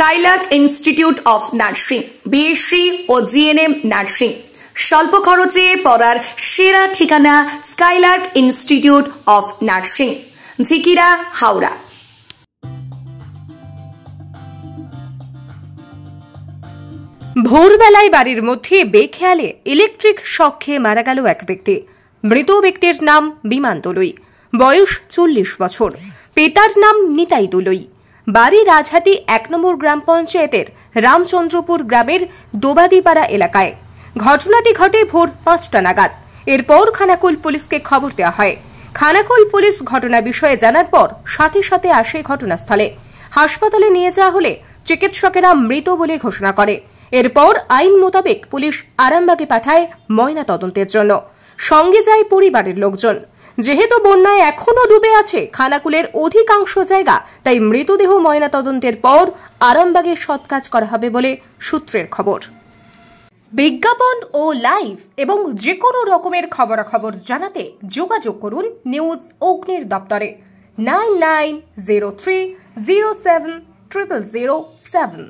Skylark institute of nursing, BSc ও GNM nursing. স্বল্প খরচে পড়ার সেরা ঠিকানা Skylark institute of nursing, Jhikira, Howrah. ভোরবেলায় বাড়ির মধ্যে বেখেয়ালে ইলেকট্রিক শক খেয়ে মারা গেল এক ব্যক্তি। মৃত ব্যক্তির নাম বিমান দলুই, বয়স 40 বছর। পিতার নাম নিতাই দলুই, বাড়ি রাজহাটি 1 নম্বর গ্রাম পঞ্চায়েতের রামচন্দ্রপুর গ্রামের দোবাদিপাড়া এলাকায়। ঘটনাটি ঘটে ভোর 5টা নাগাদ। এরপর খানাকুল পুলিশকে খবর দেওয়া হয়। খানাকুল পুলিশ ঘটনা বিষয়ে জানার পর সাথে সাথে আসে ঘটনাস্থলে। হাসপাতালে নিয়ে যাওয়া হলে চিকিৎসকেরা মৃত বলে ঘোষণা করে। এরপর আইন মোতাবেক পুলিশ আরামবাগে পাঠায় ময়না তদন্তের জন্য। সঙ্গে যায় পরিবারের লোকজন। যেহেতু বন্যায় এখনো ডুবে আছে খানাকুলের অধিকাংশ জায়গা, তাই মৃতদেহ ময়না তদন্তের পর আরামবাগে সৎকাজ করা হবে বলে সূত্রের খবর। বিজ্ঞাপন ও লাইভ এবং যে কোনো রকমের খবরাখবর জানাতে যোগাযোগ করুন নিউজ অগ্নির দপ্তরে 9903070007।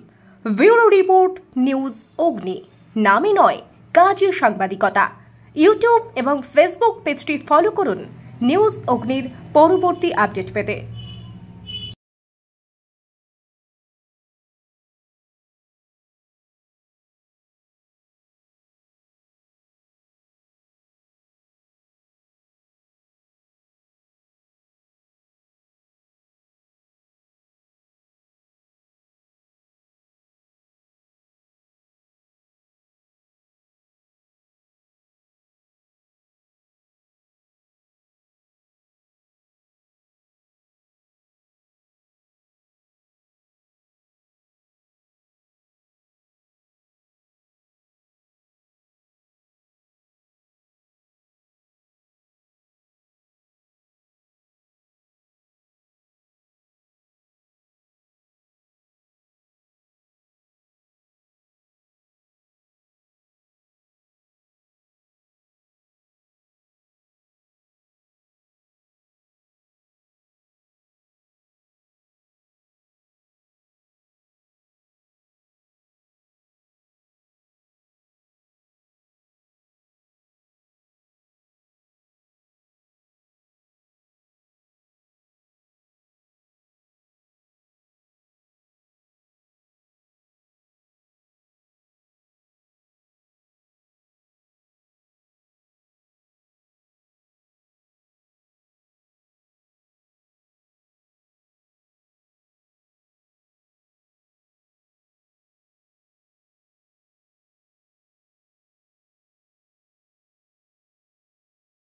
ব্যুরো রিপোর্ট, নিউজ অগ্নি। নামে নয়, কাজে সাংবাদিকতা। ইউটিউব এবং ফেসবুক পেজটি ফলো করুন নিউজ অগ্নির পরবর্তী আপডেট পেতে।